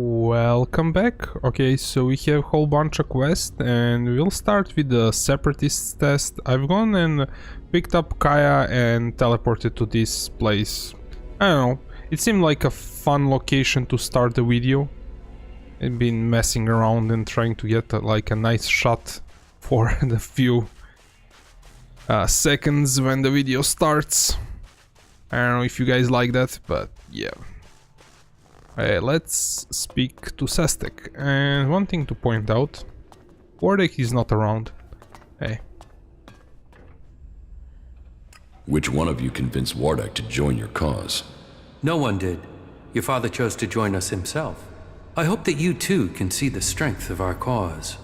Welcome back. Okay, so we have a whole bunch of quests and we'll start with the separatists test. I've gone and picked up Kaya and teleported to this place. I don't know, it seemed like a fun location to start the video. I've been messing around and trying to get like a nice shot for the few seconds when the video starts. I don't know if you guys like that, but yeah. Let's speak to Sestek. And one thing to point out, Wardek is not around. Hey. Which one of you convinced Wardek to join your cause? No one did. Your father chose to join us himself. I hope that you too can see the strength of our cause.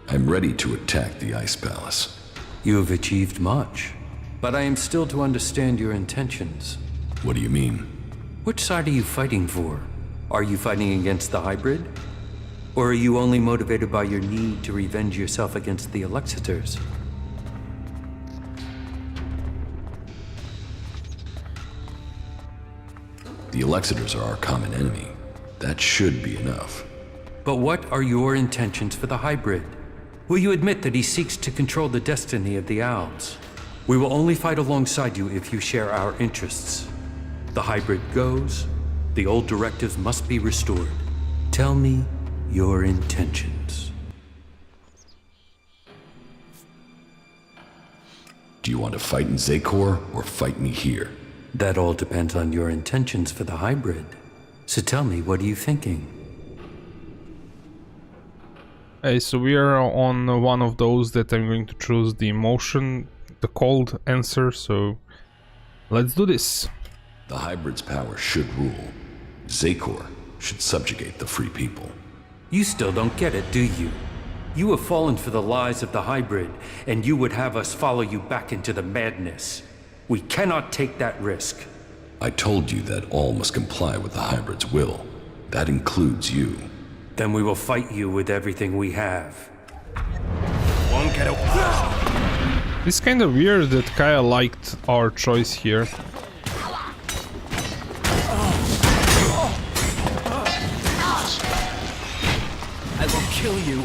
I'm ready to attack the Ice Palace. You have achieved much, but I am still to understand your intentions. What do you mean? Which side are you fighting for? Are you fighting against the hybrid? Or are you only motivated by your need to revenge yourself against the Elexitors? The Elexitors are our common enemy. That should be enough. But what are your intentions for the hybrid? Will you admit that he seeks to control the destiny of the Owls? We will only fight alongside you if you share our interests. The hybrid goes, the old directives must be restored. Tell me your intentions. Do you want to fight in Zakor or fight me here? That all depends on your intentions for the hybrid. So tell me, what are you thinking? Hey, so we are on one of those that I'm going to choose the emotion, the cold answer, so let's do this. The hybrid's power should rule. Zakor should subjugate the free people. You still don't get it, do you? You have fallen for the lies of the hybrid, and you would have us follow you back into the madness. We cannot take that risk. I told you that all must comply with the hybrid's will. That includes you. Then we will fight you with everything we have. It's kind of weird that Kaya liked our choice here. I will kill you.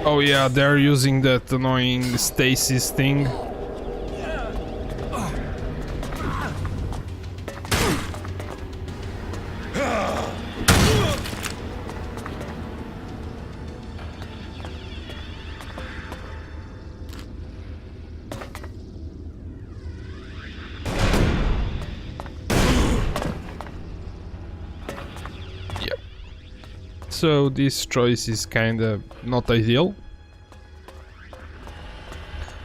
Oh yeah, they're using that annoying stasis thing. So this choice is kinda not ideal.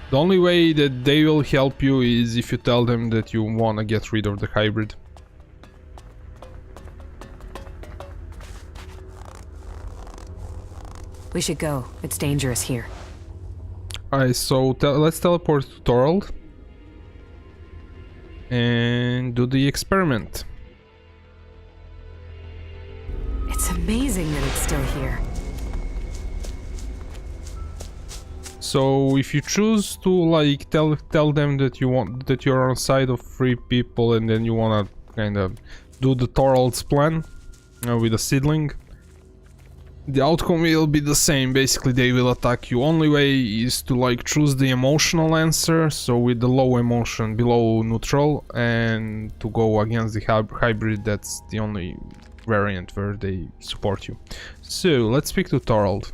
The only way that they will help you is if you tell them that you wanna get rid of the hybrid. We should go. It's dangerous here. Alright, so let's teleport to Thorold and do the experiment. It's amazing that it's still here. So if you choose to like tell them that you're on the side of free people and then you wanna kind of do the Thorold's plan with a seedling, the outcome will be the same. Basically they will attack you. Only way is to like choose the emotional answer, so with the low emotion below neutral, and to go against the hybrid. That's the only variant where they support you. So let's speak to Thorold.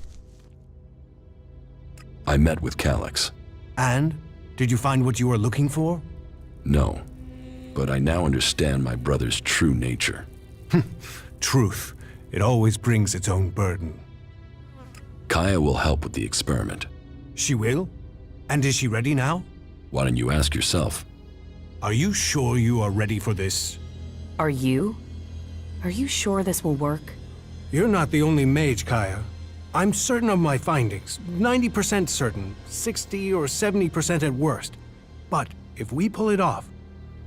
I met with Calyx. And? Did you find what you were looking for? No, but I now understand my brother's true nature. Truth. It always brings its own burden. Kaya will help with the experiment. She will? And is she ready now? Why don't you ask yourself? Are you sure you are ready for this? Are you? Are you sure this will work? You're not the only mage, Kaya. I'm certain of my findings. 90% certain, 60 or 70% at worst. But if we pull it off,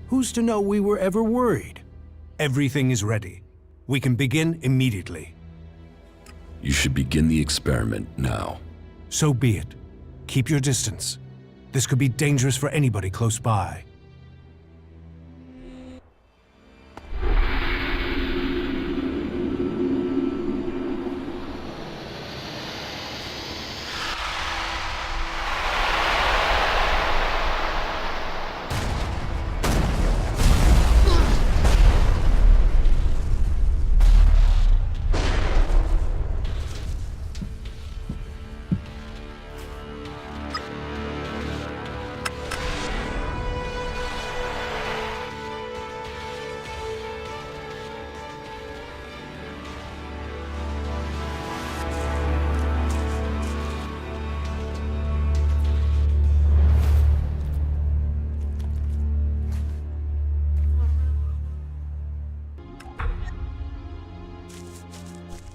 who's to know we were ever worried? Everything is ready. We can begin immediately. You should begin the experiment now. So be it. Keep your distance. This could be dangerous for anybody close by.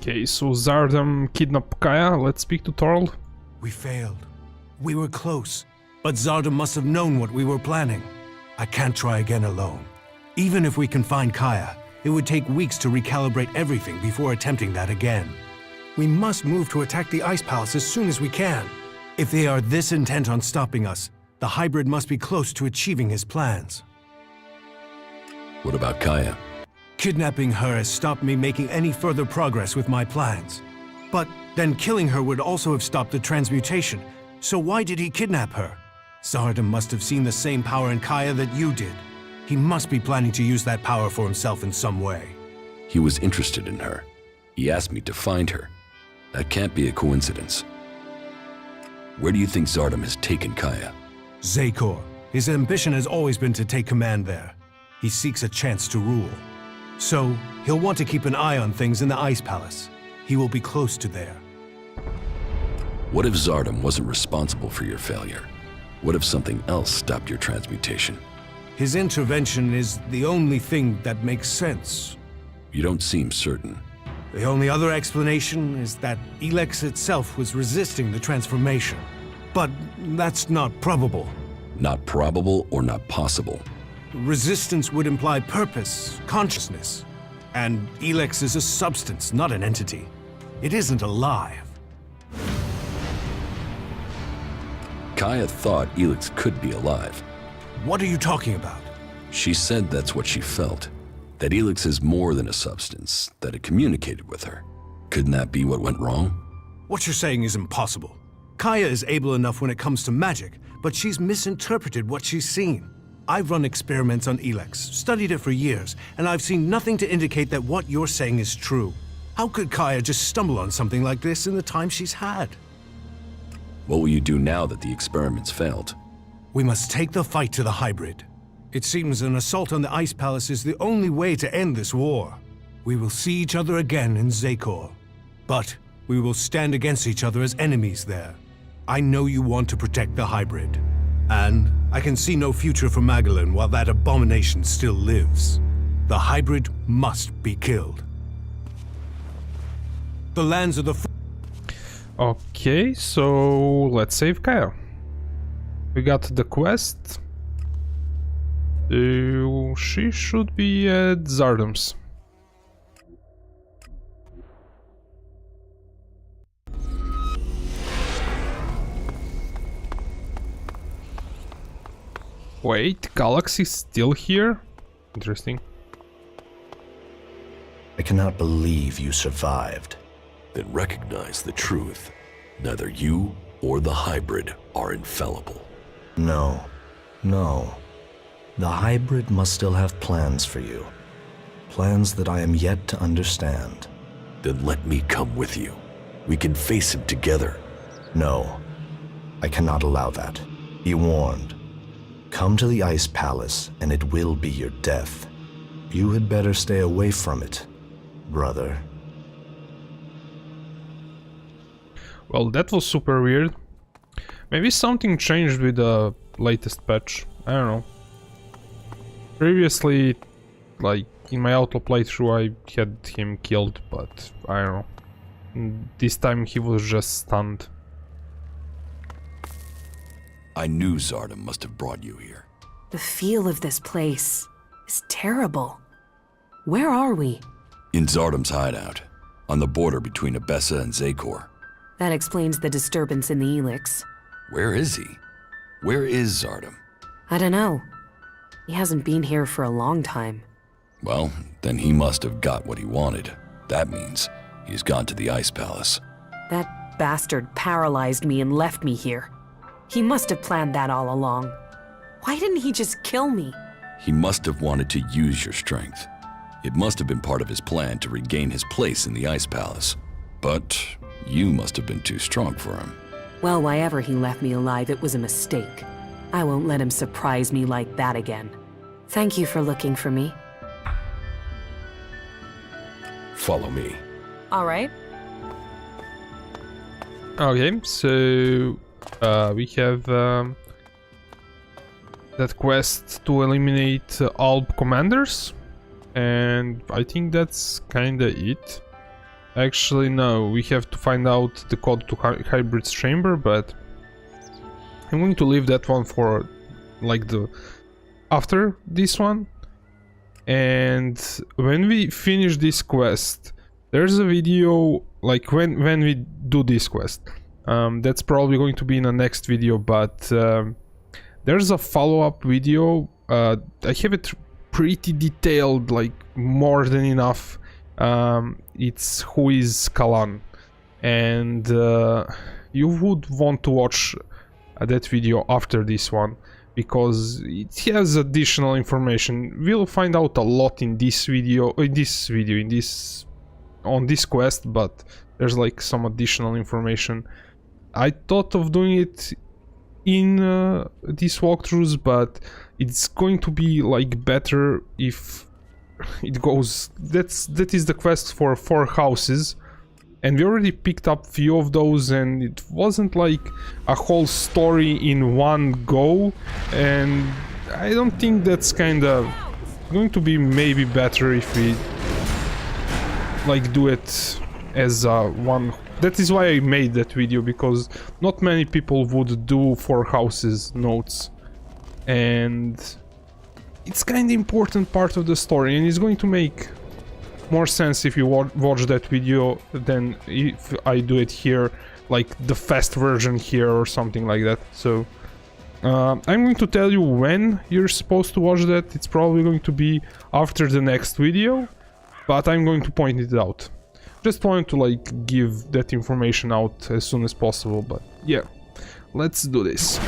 Okay, so Zardam kidnapped Kaya. Let's speak to Torld. We failed. We were close, but Zardam must have known what we were planning. I can't try again alone. Even if we can find Kaya, it would take weeks to recalibrate everything before attempting that again. We must move to attack the Ice Palace as soon as we can. If they are this intent on stopping us, the hybrid must be close to achieving his plans. What about Kaya? Kidnapping her has stopped me making any further progress with my plans. But then killing her would also have stopped the transmutation, so why did he kidnap her? Zardam must have seen the same power in Kaya that you did. He must be planning to use that power for himself in some way. He was interested in her. He asked me to find her. That can't be a coincidence. Where do you think Zardam has taken Kaya? Zakor. His ambition has always been to take command there. He seeks a chance to rule. So, he'll want to keep an eye on things in the Ice Palace. He will be close to there. What if Zardam wasn't responsible for your failure? What if something else stopped your transmutation? His intervention is the only thing that makes sense. You don't seem certain. The only other explanation is that ELEX itself was resisting the transformation. But that's not probable. Not probable or not possible. Resistance would imply purpose, consciousness. And ELEX is a substance, not an entity. It isn't alive. Kaya thought ELEX could be alive. What are you talking about? She said that's what she felt. That ELEX is more than a substance, that it communicated with her. Couldn't that be what went wrong? What you're saying is impossible. Kaya is able enough when it comes to magic, but she's misinterpreted what she's seen. I've run experiments on ELEX, studied it for years, and I've seen nothing to indicate that what you're saying is true. How could Kaya just stumble on something like this in the time she's had? What will you do now that the experiments failed? We must take the fight to the hybrid. It seems an assault on the Ice Palace is the only way to end this war. We will see each other again in Zakor. But we will stand against each other as enemies there. I know you want to protect the hybrid. And I can see no future for Magellan while that abomination still lives. The hybrid must be killed. The lands of the... Okay, so let's save Kaya. We got the quest. She should be at Zardam's. Wait, Galaxy's still here? Interesting. I cannot believe you survived. Then recognize the truth. Neither you or the hybrid are infallible. No. The hybrid must still have plans for you. Plans that I am yet to understand. Then let me come with you. We can face him together. No. I cannot allow that. Be warned. Come to the Ice Palace, and it will be your death. You had better stay away from it, brother. Well, that was super weird. Maybe something changed with the latest patch. I don't know. Previously, like in my Outlaw playthrough, I had him killed, but I don't know. This time he was just stunned. I knew Zardom must have brought you here. The feel of this place is terrible. Where are we? In Zardom's hideout, on the border between Abessa and Zakor. That explains the disturbance in the ELEX. Where is he? Where is Zardom? I don't know. He hasn't been here for a long time. Well, then he must have got what he wanted. That means he's gone to the Ice Palace. That bastard paralyzed me and left me here. He must have planned that all along. Why didn't he just kill me? He must have wanted to use your strength. It must have been part of his plan to regain his place in the Ice Palace. But you must have been too strong for him. Well, why ever he left me alive, it was a mistake. I won't let him surprise me like that again. Thank you for looking for me. Follow me. All right. Okay, so we have that quest to eliminate all commanders, and I think that's kinda it. Actually, no, we have to find out the code to Hybrid's chamber, but I'm going to leave that one for like the after this one. And when we finish this quest, there's a video like when we do this quest. That's probably going to be in the next video, but there's a follow-up video. I have it pretty detailed, like more than enough. It's Who is Kalan, and you would want to watch that video after this one because it has additional information. We'll find out a lot in this video, on this quest, but there's like some additional information. I thought of doing it in these walkthroughs, but it's going to be like better if it goes. That is the quest for 4 houses, and we already picked up few of those, and it wasn't like a whole story in one go, and I don't think that's kind of going to be maybe better if we like do it as one. That is why I made that video, because not many people would do 4 houses notes, and it's kind of important part of the story, and it's going to make more sense if you watch that video than if I do it here, like the fast version here or something like that. So I'm going to tell you when you're supposed to watch that. It's probably going to be after the next video, but I'm going to point it out. Just wanted to like give that information out as soon as possible, but yeah, let's do this.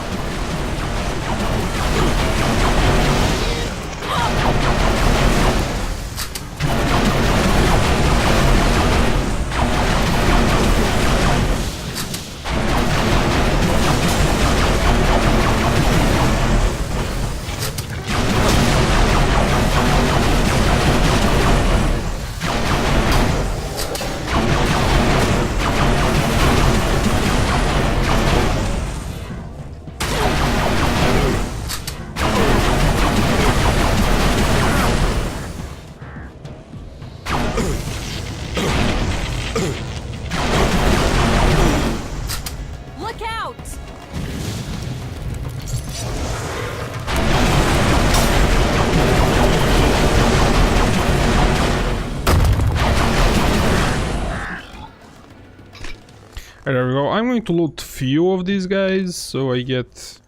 There we go. I'm going to loot few of these guys so I get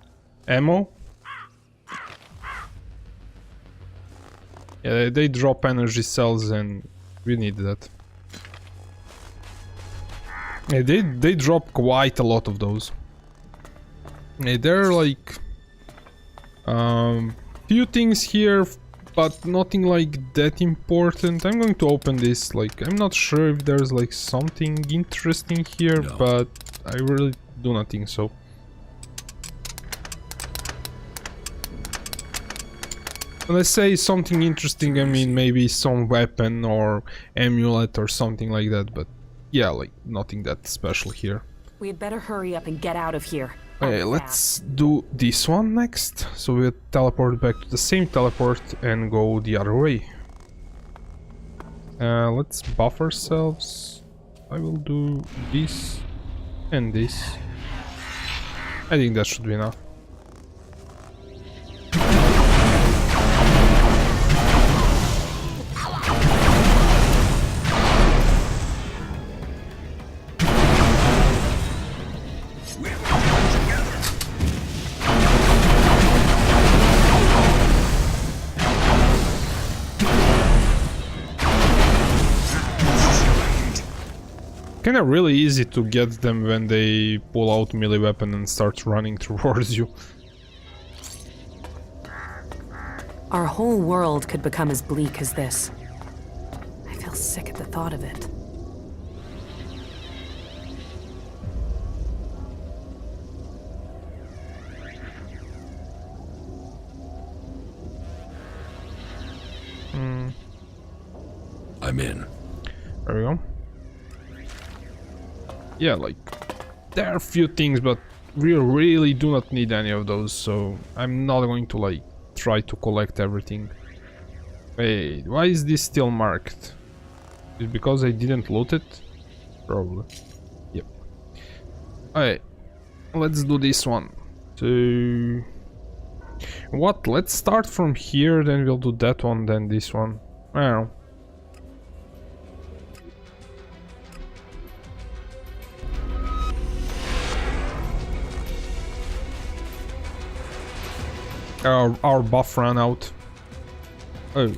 ammo. Yeah, they drop energy cells and we need that. Yeah, they drop quite a lot of those. Yeah, there are like few things here, but nothing like that important. I'm going to open this. Like, I'm not sure if there's like something interesting here, No. but I really do not think so. When I say something interesting, I mean maybe some weapon or amulet or something like that, but yeah, like nothing that special here. We had better hurry up and get out of here. Okay, let's do this one next. So we'll teleport back to the same teleport and go the other way. Let's buff ourselves. I will do this and this. I think that should be enough. Kinda really easy to get them when they pull out melee weapon and start running towards you. Our whole world could become as bleak as this. I feel sick at the thought of it. I'm in. There we go. Yeah, like, there are a few things, but we really do not need any of those, so I'm not going to, like, try to collect everything. Wait, why is this still marked? Is it because I didn't loot it? Probably. Yep. Alright, let's do this one. So... what? Let's start from here, then we'll do that one, then this one. I don't know. Our buff ran out. Oh.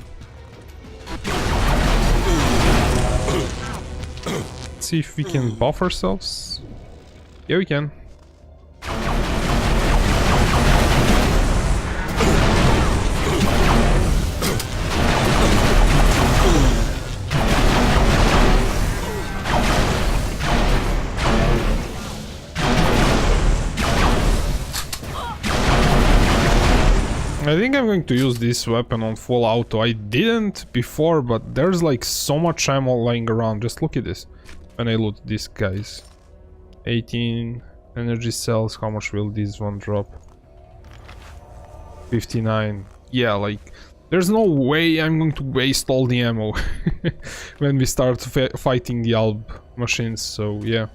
Let's see if we can buff ourselves. Yeah, we can. I think I'm going to use this weapon on full auto. I didn't before, but there's like so much ammo lying around. Just look at this. When I loot these guys. 18 energy cells. How much will this one drop? 59. Yeah, like there's no way I'm going to waste all the ammo when we start fighting the alb machines. So yeah.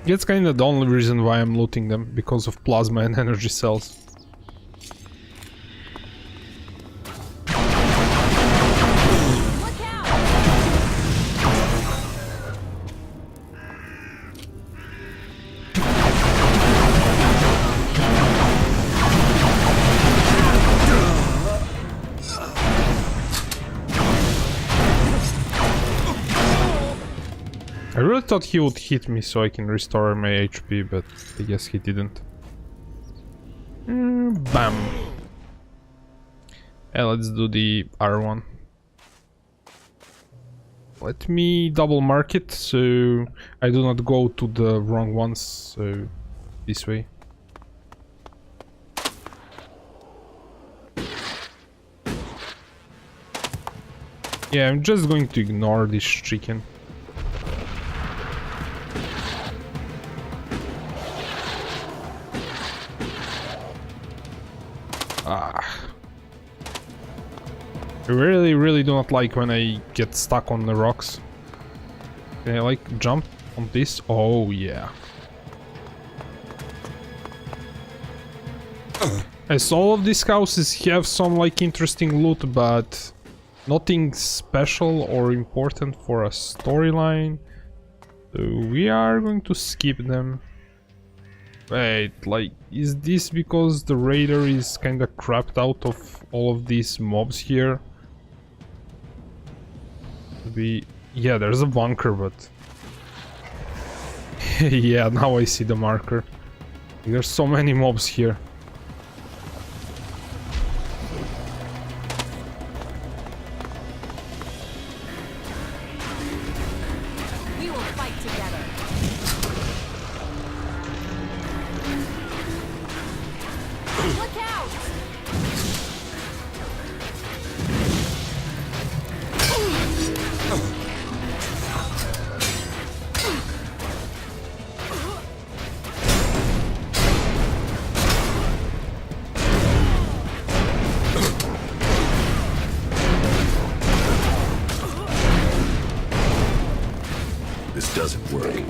That's kind of the only reason why I'm looting them, because of plasma and energy cells. I really thought he would hit me so I can restore my HP, but I guess he didn't. Bam! Yeah, let's do the R1. Let me double mark it so I do not go to the wrong ones, so this way. Yeah, I'm just going to ignore this chicken. I really do not like when I get stuck on the rocks. Can I like jump on this? Oh yeah. As all of these houses have some like interesting loot, but nothing special or important for a storyline. So we are going to skip them. Wait, like, is this because the raider is kinda crapped out of all of these mobs here? Yeah, there's a bunker, but... yeah, now I see the marker. There's so many mobs here. We will fight together. Look out! This doesn't work.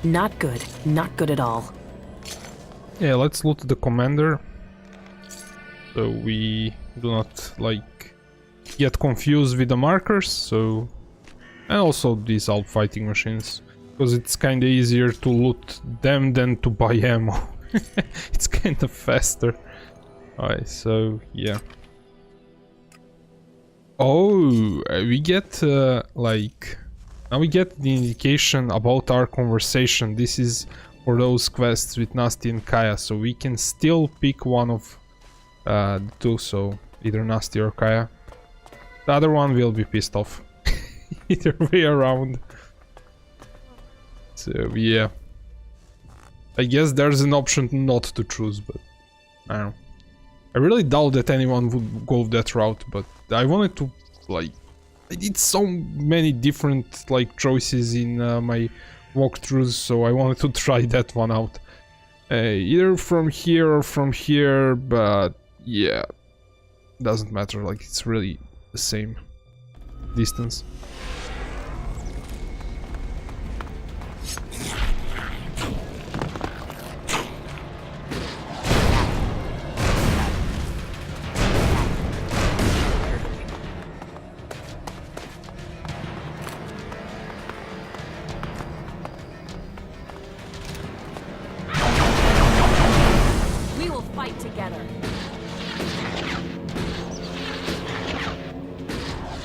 Not good. Not good at all. Yeah, let's loot the commander. So we do not, like, get confused with the markers, so... And also these Alp fighting machines. Because it's kinda easier to loot them than to buy ammo. It's kinda faster. Alright, so, yeah. Oh, we get, like... Now we get the indication about our conversation. This is for those quests with Nasty and Kaya, so we can still pick one of the two, so either Nasty or Kaya. The other one will be pissed off. Either way around. So yeah. I guess there's an option not to choose, but I don't know. I really doubt that anyone would go that route, but I wanted to, like... I did so many different, like, choices in my walkthroughs, so I wanted to try that one out. Either from here or from here, but yeah, doesn't matter, like, it's really the same distance.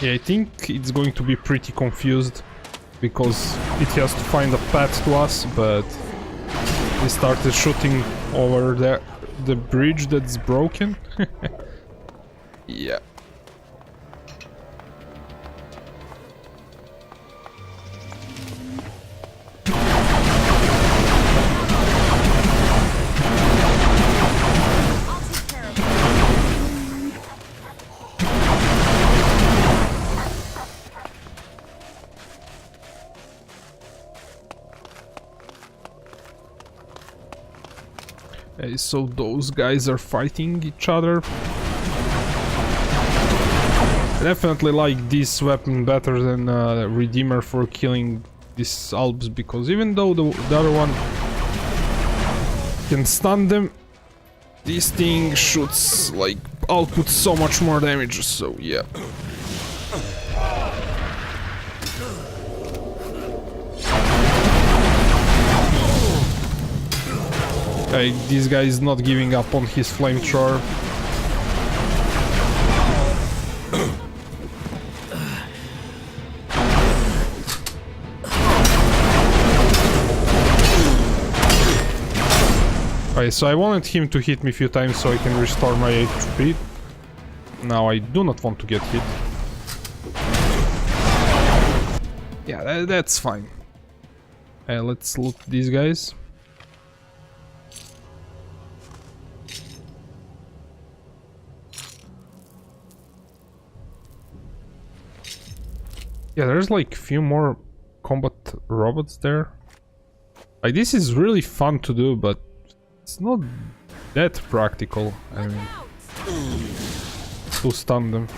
Yeah, I think it's going to be pretty confused because it has to find a path to us, but we started shooting over the bridge that's broken. Yeah. So those guys are fighting each other. I definitely like this weapon better than Redeemer for killing these Alps, because even though the other one can stun them, this thing shoots, like, outputs so much more damage, so yeah. This guy is not giving up on his flamethrower. Okay, so I wanted him to hit me a few times so I can restore my HP. Now I do not want to get hit. Yeah, that's fine. Let's loot these guys. Yeah, there's like few more combat robots there. Like, this is really fun to do, but it's not that practical. I mean, to stun them.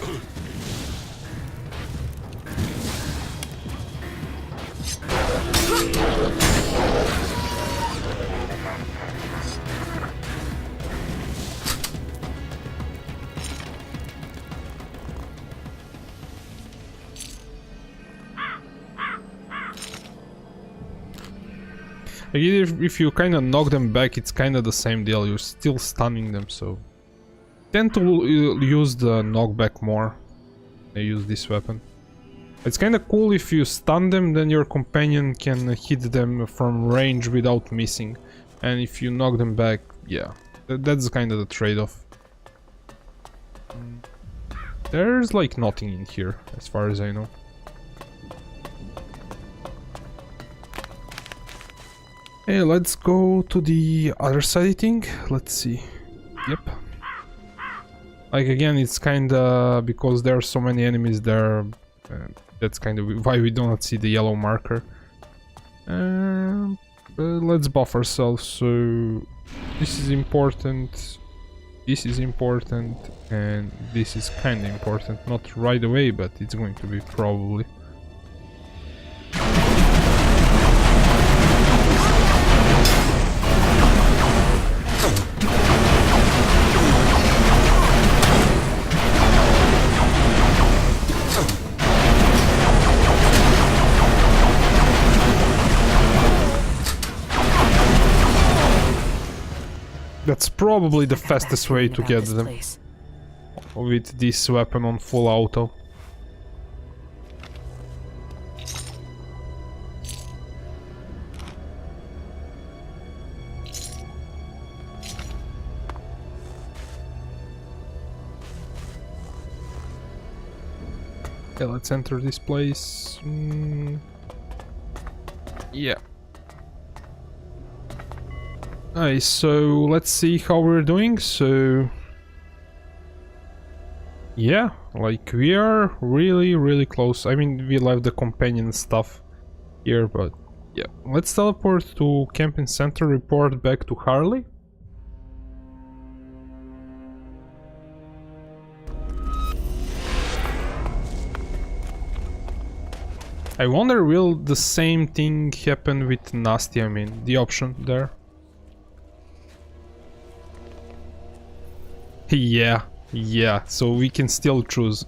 Like, if you kind of knock them back, it's kind of the same deal. You're still stunning them, so tend to use the knockback more. I use this weapon. It's kind of cool if you stun them, then your companion can hit them from range without missing. And if you knock them back, yeah, that's kind of the trade-off. There's like nothing in here, as far as I know. Hey, let's go to the other side, I think. Let's see. Yep. Like, again, it's kinda because there are so many enemies there. That's kind of why we do not see the yellow marker. Let's buff ourselves. So this is important. This is important, and this is kind of important. Not right away, but it's going to be probably. That's probably the fastest way to get them with this weapon on full auto. Okay, let's enter this place. Yeah. Nice, so let's see how we're doing. So yeah, like, we are really close. I mean, we left the companion stuff here, but yeah. Let's teleport to camping center, report back to Harley. I wonder, will the same thing happen with Nasty? I mean, the option there. Yeah, so we can still choose.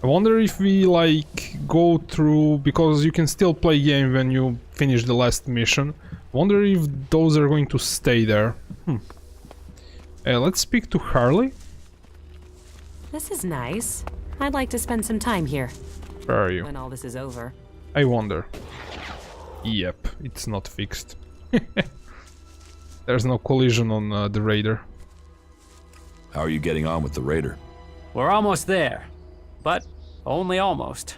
I wonder if we like go through, because you can still play game when you finish the last mission. I wonder if those are going to stay there. Let's speak to Harley. This is nice. I'd like to spend some time here. Where are you? When all this is over. I wonder. Yep, it's not fixed. There's no collision on the Raider. How are you getting on with the Raider? We're almost there, but only almost.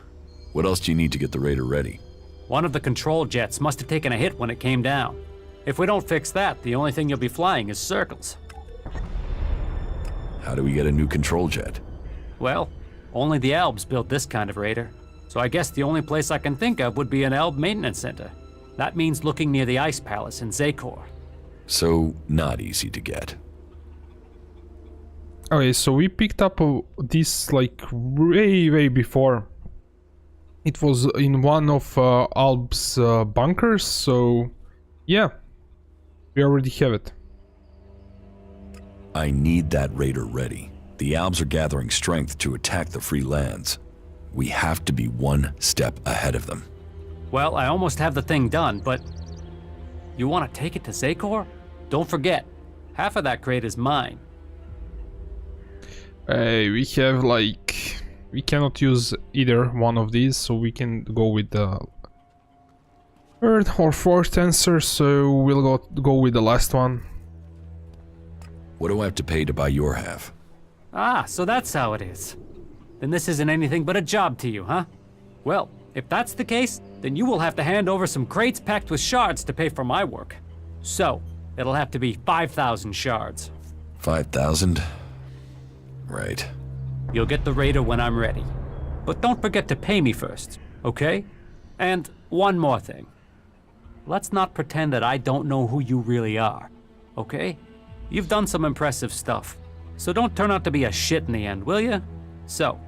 What else do you need to get the Raider ready? One of the control jets must have taken a hit when it came down. If we don't fix that, the only thing you'll be flying is circles. How do we get a new control jet? Well, only the Albs built this kind of Raider. So I guess the only place I can think of would be an Alb maintenance center. That means looking near the Ice Palace in Zakor. So, not easy to get. Okay, so we picked up this like way before. It was in one of Alb's bunkers, so yeah, we already have it. I need that Raider ready. The Albs are gathering strength to attack the free lands. We have to be one step ahead of them. Well, I almost have the thing done, but... You want to take it to Zakor? Don't forget, half of that crate is mine. We have like... We cannot use either one of these, so we can go with the third or fourth answer, so we'll go with the last one. What do I have to pay to buy your half? Ah, so that's how it is. Then this isn't anything but a job to you, huh? Well, if that's the case, then you will have to hand over some crates packed with shards to pay for my work. So, it'll have to be 5,000 shards. 5,000? Right. You'll get the Raider when I'm ready. but don't forget to pay me first, okay? And one more thing. Let's not pretend that I don't know who you really are, okay? You've done some impressive stuff, so don't turn out to be a shit in the end, will ya? So,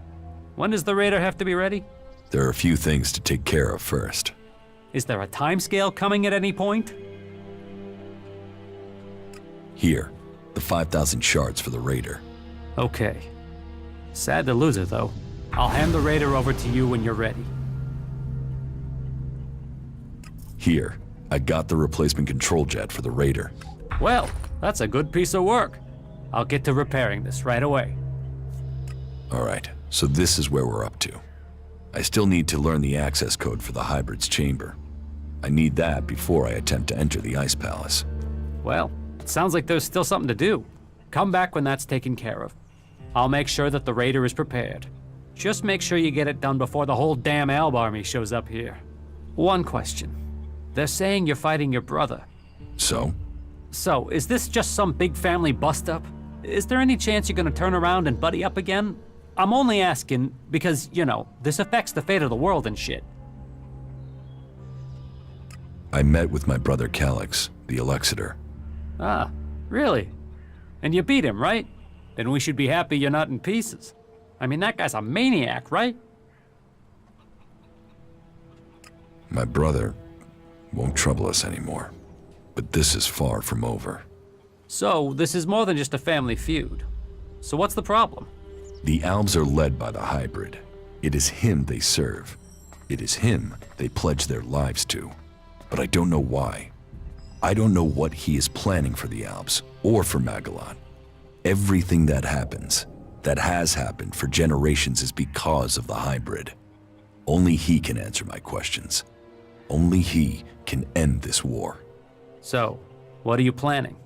when does the raider have to be ready? There are a few things to take care of first. Is there a timescale coming at any point? Here, the 5,000 shards for the raider. Okay. Sad to lose it, though. I'll hand the raider over to you when you're ready. Here, I got the replacement control jet for the raider. Well, that's a good piece of work. I'll get to repairing this right away. All right, so this is where we're up to. I still need to learn the access code for the hybrid's chamber. I need that before I attempt to enter the Ice Palace. Well, it sounds like there's still something to do. Come back when that's taken care of. I'll make sure that the raider is prepared. Just make sure you get it done before the whole damn Alb army shows up here. One question. They're saying you're fighting your brother. So? So, is this just some big family bust-up? Is there any chance you're gonna turn around and buddy up again? I'm only asking because, you know, this affects the fate of the world and shit. I met with my brother Calix, the Elexiter. Ah, really? And you beat him, right? Then we should be happy you're not in pieces. I mean, that guy's a maniac, right? My brother won't trouble us anymore. But this is far from over. So, this is more than just a family feud. So what's the problem? The Albs are led by the hybrid. It is him they serve. It is him they pledge their lives to. But I don't know why. I don't know what he is planning for the Albs, or for Magalon. Everything that happens, that has happened for generations, is because of the hybrid. Only he can answer my questions. Only he can end this war. So, what are you planning?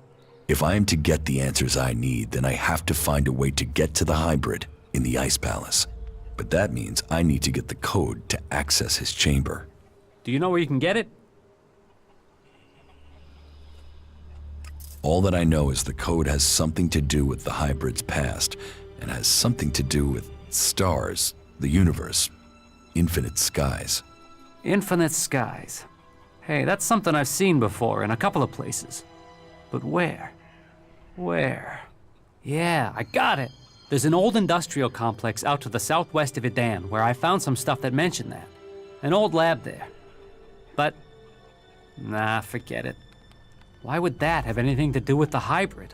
If I am to get the answers I need, then I have to find a way to get to the hybrid in the Ice Palace. But that means I need to get the code to access his chamber. Do you know where you can get it? All that I know is the code has something to do with the hybrid's past, and has something to do with stars, the universe, infinite skies. Infinite skies. Hey, that's something I've seen before in a couple of places. But where? Where? Yeah, I got it. There's an old industrial complex out to the southwest of Idan where I found some stuff that mentioned that. An old lab there. But, nah, forget it. Why would that have anything to do with the hybrid?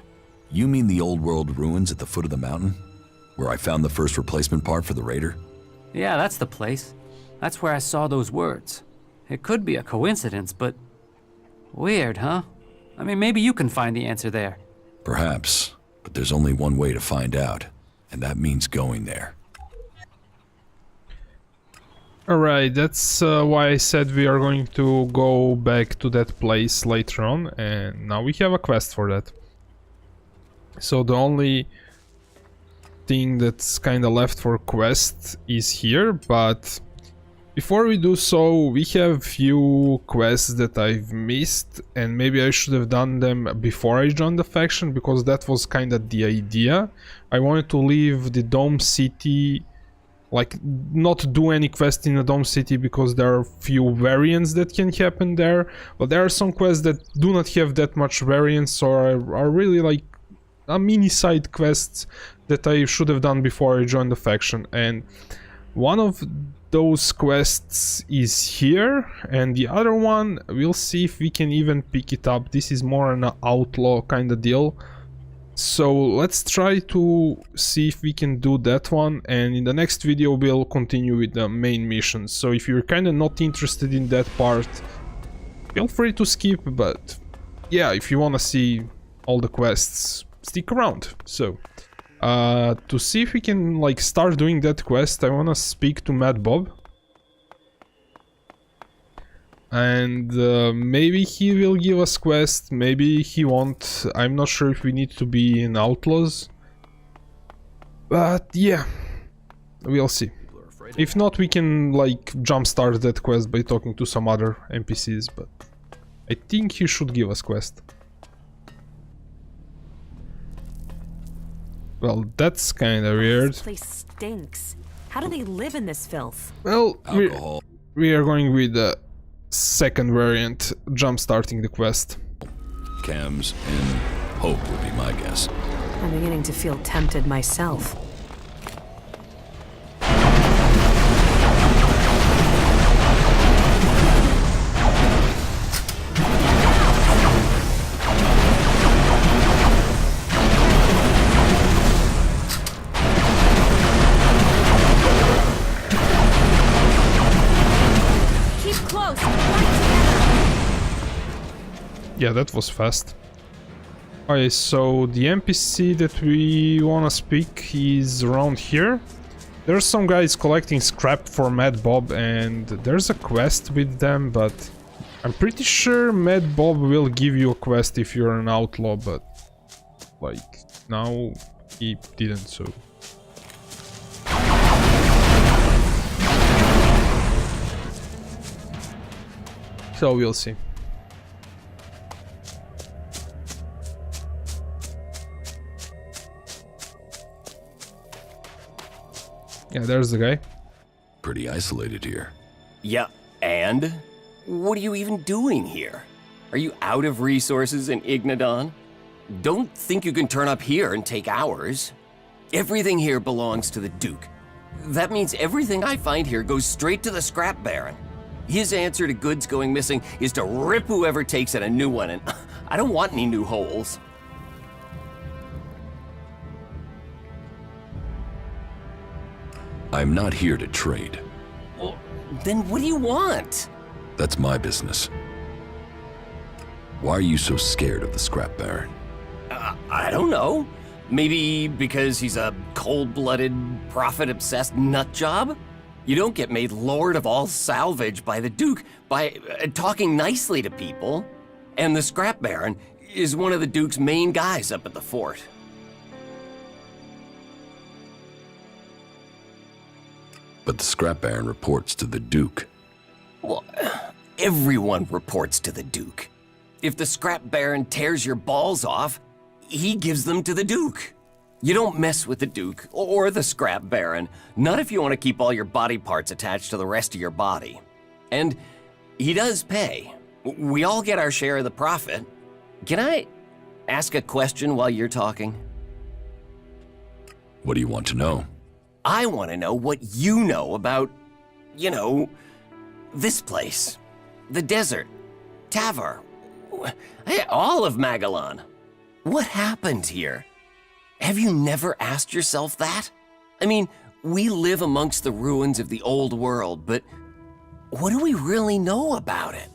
You mean the old world ruins at the foot of the mountain? Where I found the first replacement part for the Raider? Yeah, that's the place. That's where I saw those words. It could be a coincidence, but... weird, huh? I mean, maybe you can find the answer there. Perhaps, but there's only one way to find out, and that means going there. Alright, that's why I said we are going to go back to that place later on, and now we have a quest for that. So the only thing that's kinda left for quest is here, but before we do so, we have few quests that I've missed, and maybe I should have done them before I joined the faction, because that was kinda the idea. I wanted to leave the Dome City, like, not do any quest in the Dome City, because there are few variants that can happen there, but there are some quests that do not have that much variance, or are really like a mini side quests that I should have done before I joined the faction. And one of those quests is here, and the other one, we'll see if we can even pick it up. This is more an outlaw kind of deal. So let's try to see if we can do that one, and in the next video we'll continue with the main mission. So if you're kind of not interested in that part, feel free to skip, but yeah, if you want to see all the quests, stick around. So to see if we can like start doing that quest, I want to speak to Mad Bob. And maybe he will give us quest, maybe he won't. I'm not sure if we need to be in Outlaws. But yeah, we'll see. If not, we can like jumpstart that quest by talking to some other NPCs, but I think he should give us quest. Well, that's kinda weird. This place stinks. How do they live in this filth? Well, Alcohol. we are going with the second variant, jump starting the quest. Cams, and hope would be my guess. I'm beginning to feel tempted myself. Keep close. Fight together. Yeah, that was fast. Okay, so the NPC that we wanna speak is around here. There's some guys collecting scrap for Mad Bob and there's a quest with them, but I'm pretty sure Mad Bob will give you a quest if you're an outlaw, but like now he didn't, so. So we'll see. Yeah, there's the guy. Pretty isolated here. Yeah, and? What are you even doing here? Are you out of resources in Ignadon? Don't think you can turn up here and take ours. Everything here belongs to the Duke. That means everything I find here goes straight to the scrap baron. His answer to goods going missing is to rip whoever takes it a new one, and I don't want any new holes. I'm not here to trade. Well, then what do you want? That's my business. Why are you so scared of the scrap baron? I don't know. Maybe because he's a cold-blooded, profit-obsessed nutjob? You don't get made lord of all salvage by the Duke by talking nicely to people. And the scrap baron is one of the Duke's main guys up at the fort. But the scrap baron reports to the Duke. Well, everyone reports to the Duke. If the scrap baron tears your balls off, he gives them to the Duke. You don't mess with the Duke or the scrap baron, not if you want to keep all your body parts attached to the rest of your body. And he does pay. We all get our share of the profit. Can I ask a question while you're talking? What do you want to know? I want to know what you know about, this place. The desert. Tavar. All of Magellan. What happened here? Have you never asked yourself that? I mean, we live amongst the ruins of the old world, but what do we really know about it?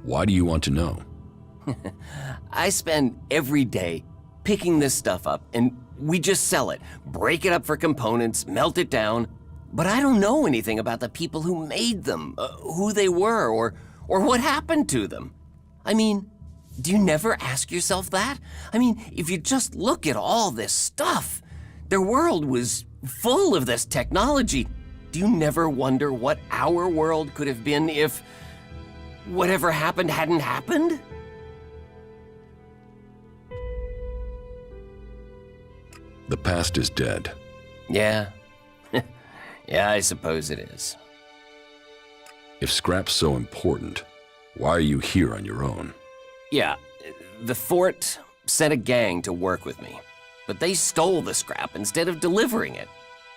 Why do you want to know? I spend every day picking this stuff up, and we just sell it, break it up for components, melt it down. But I don't know anything about the people who made them, who they were, or what happened to them. I mean, do you never ask yourself that? I mean, if you just look at all this stuff, their world was full of this technology. Do you never wonder what our world could have been if whatever happened hadn't happened? The past is dead. Yeah. Yeah, I suppose it is. If scrap's so important, why are you here on your own? Yeah, the fort sent a gang to work with me, but they stole the scrap instead of delivering it.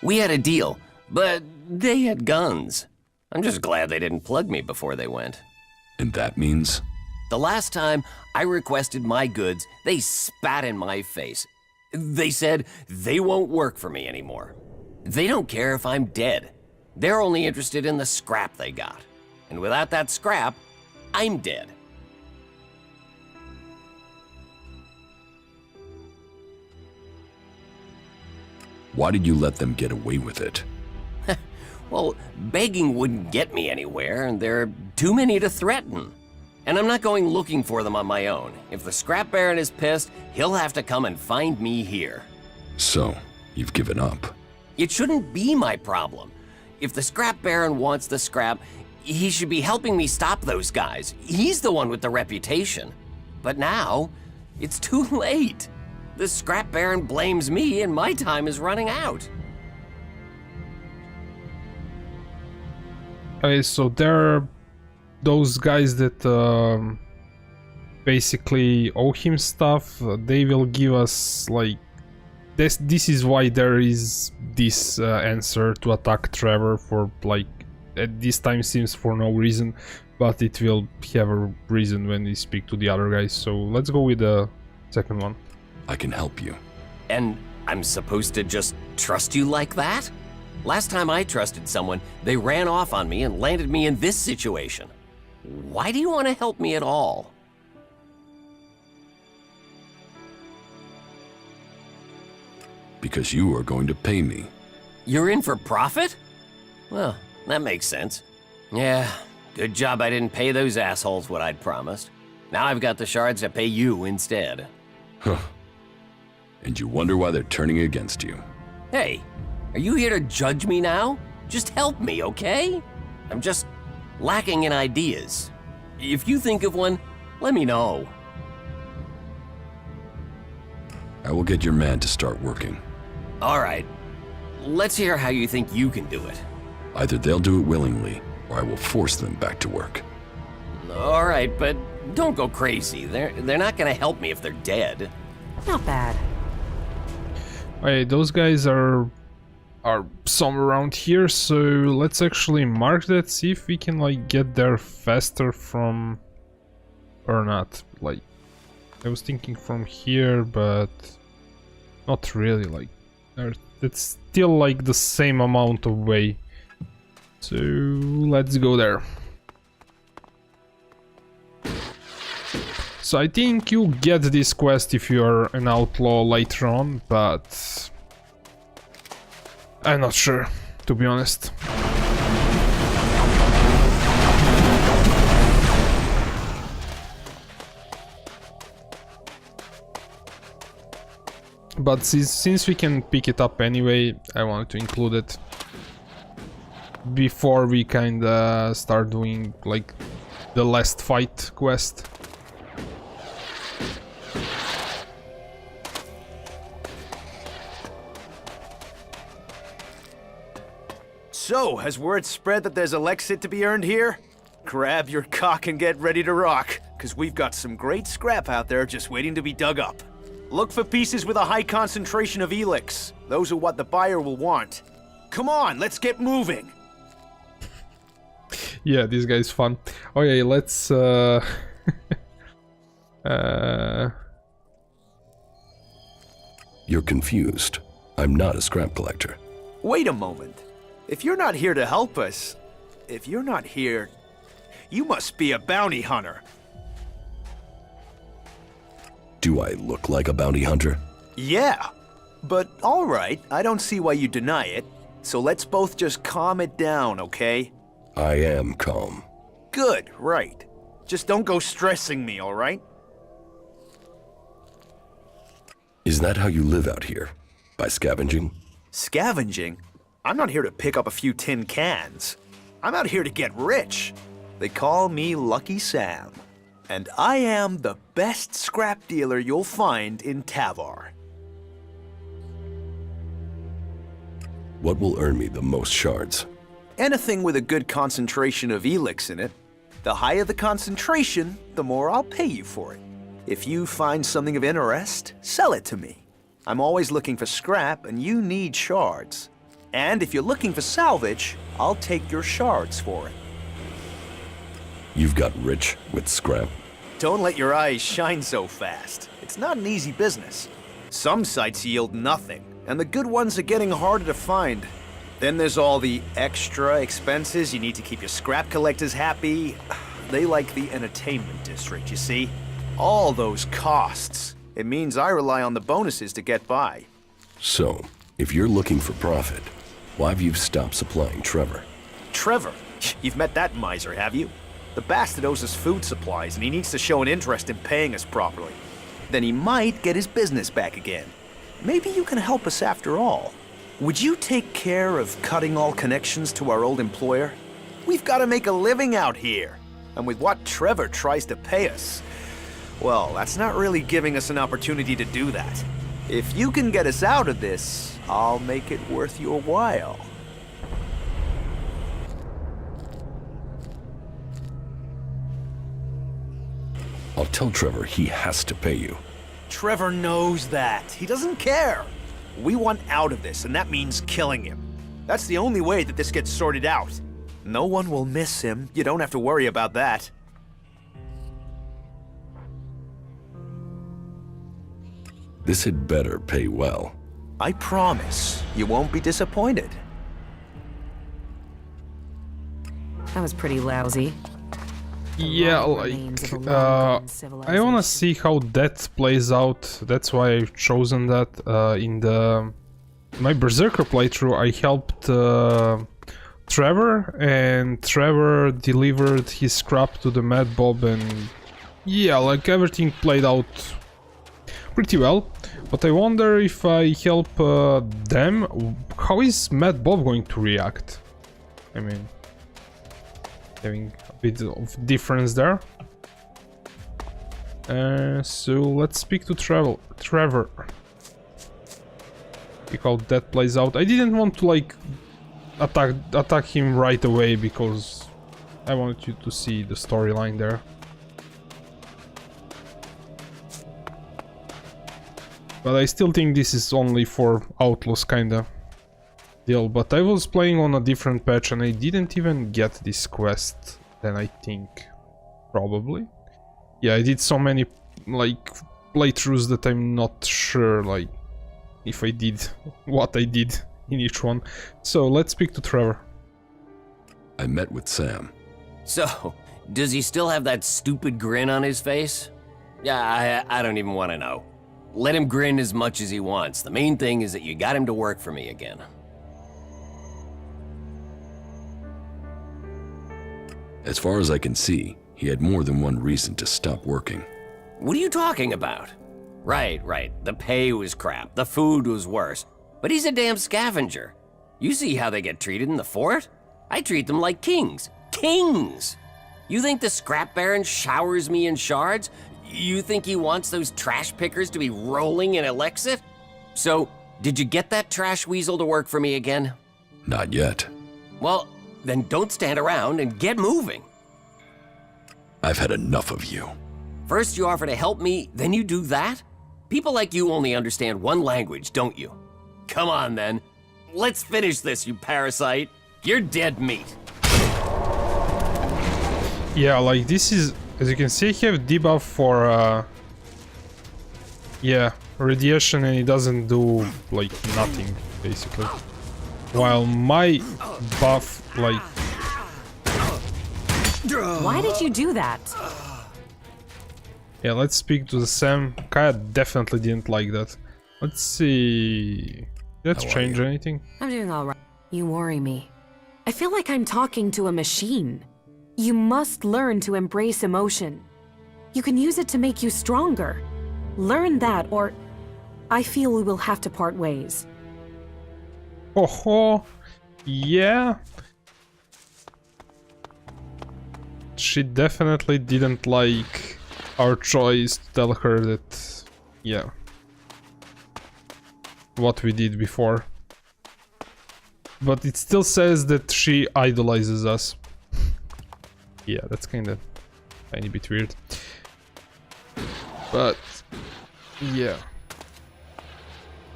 We had a deal, but they had guns. I'm just glad they didn't plug me before they went. And that means? The last time I requested my goods, they spat in my face. They said they won't work for me anymore. They don't care if I'm dead. They're only interested in the scrap they got. And without that scrap, I'm dead. Why did you let them get away with it? Well, begging wouldn't get me anywhere, and there are too many to threaten. And I'm not going looking for them on my own. If the scrap baron is pissed, he'll have to come and find me here. So, you've given up. It shouldn't be my problem. If the scrap baron wants the scrap, he should be helping me stop those guys. He's the one with the reputation. But now, it's too late. The scrap baron blames me and my time is running out. Okay, so there are those guys that basically owe him stuff. They will give us like this is why there is this answer to attack Trevor for like at this time seems for no reason, but it will have a reason when we speak to the other guys. So let's go with the second one. I can help you. And I'm supposed to just trust you like that? Last time I trusted someone, they ran off on me and landed me in this situation. Why do you want to help me at all? Because you are going to pay me. You're in for profit? Well, that makes sense. Yeah, good job I didn't pay those assholes what I'd promised. Now I've got the shards to pay you instead. Huh. And you wonder why they're turning against you. Hey, are you here to judge me now? Just help me, okay? I'm just lacking in ideas. If you think of one, let me know. I will get your man to start working. All right. Let's hear how you think you can do it. Either they'll do it willingly, or I will force them back to work. All right, but don't go crazy. They're not gonna help me if they're dead. Not bad. Okay, those guys are somewhere around here, so let's actually mark that, see if we can like get there faster from or not. Like I was thinking from here, but not really. Like it's still like the same amount of way, so let's go there. So I think you get this quest if you're an outlaw later on, but I'm not sure, to be honest. But since we can pick it up anyway, I wanted to include it before we kinda start doing like the last fight quest. So, has word spread that there's ELEX to be earned here? Grab your cock and get ready to rock, because we've got some great scrap out there just waiting to be dug up. Look for pieces with a high concentration of ELEX. Those are what the buyer will want. Come on, let's get moving! Yeah, this guy's fun. Okay, let's You're confused. I'm not a scrap collector. Wait a moment. If you're not here to help us, if you're not here, you must be a bounty hunter. Do I look like a bounty hunter? Yeah, but all right, I don't see why you deny it. So let's both just calm it down, okay? I am calm. Good, right. Just don't go stressing me, all right? Is that how you live out here? By scavenging? Scavenging? I'm not here to pick up a few tin cans. I'm out here to get rich. They call me Lucky Sam. And I am the best scrap dealer you'll find in Tavar. What will earn me the most shards? Anything with a good concentration of ELEX in it. The higher the concentration, the more I'll pay you for it. If you find something of interest, sell it to me. I'm always looking for scrap, and you need shards. And if you're looking for salvage, I'll take your shards for it. You've got rich with scrap? Don't let your eyes shine so fast. It's not an easy business. Some sites yield nothing, and the good ones are getting harder to find. Then there's all the extra expenses. You need to keep your scrap collectors happy. They like the entertainment district, you see? All those costs. It means I rely on the bonuses to get by. So, if you're looking for profit, why have you stopped supplying Trevor? Trevor? You've met that miser, have you? The bastard owes us food supplies, and he needs to show an interest in paying us properly. Then he might get his business back again. Maybe you can help us after all. Would you take care of cutting all connections to our old employer? We've got to make a living out here. And with what Trevor tries to pay us, well, that's not really giving us an opportunity to do that. If you can get us out of this, I'll make it worth your while. I'll tell Trevor he has to pay you. Trevor knows that. He doesn't care. We want out of this, and that means killing him. That's the only way that this gets sorted out. No one will miss him. You don't have to worry about that. This had better pay well. I promise you won't be disappointed. That was pretty lousy. Yeah, like, I wanna see how that plays out. That's why I've chosen that. In my Berserker playthrough, I helped Trevor, and Trevor delivered his scrap to the Mad Bob, and yeah, like everything played out pretty well. But I wonder if I help them, how is Mad Bob going to react? I mean, having a bit of difference there. So let's speak to Trevor. See how that plays out. I didn't want to like attack him right away because I wanted you to see the storyline there. But I still think this is only for Outlaws kinda deal. But I was playing on a different patch and I didn't even get this quest then, I think. Probably. Yeah, I did so many like playthroughs that I'm not sure like if I did what I did in each one. So let's speak to Trevor. I met with Sam. So, does he still have that stupid grin on his face? Yeah, I don't even want to know. Let him grin as much as he wants. The main thing is that you got him to work for me again. As far as I can see, he had more than one reason to stop working. What are you talking about? Right. The pay was crap. The food was worse. But he's a damn scavenger. You see how they get treated in the fort? I treat them like kings. Kings! You think the scrap baron showers me in shards? You think he wants those trash pickers to be rolling in ELEX? So, did you get that trash weasel to work for me again? Not yet. Well, then don't stand around and get moving. I've had enough of you. First you offer to help me, then you do that? People like you only understand one language, don't you? Come on then. Let's finish this, you parasite. You're dead meat. Yeah, like this is, as you can see, I have debuff for yeah, radiation, and it doesn't do like nothing basically. While my buff, like, Why did you do that? yeah, let's speak to the Sam. Kaya definitely didn't like that. Let's see. Did that change anything? I'm doing all right. You worry me. I feel like I'm talking to a machine. You must learn to embrace emotion. You can use it to make you stronger. Learn that, or I feel we will have to part ways. Oh, yeah. She definitely didn't like our choice to tell her that, yeah, what we did before. But it still says that she idolizes us. Yeah, that's kind of tiny bit weird. But yeah,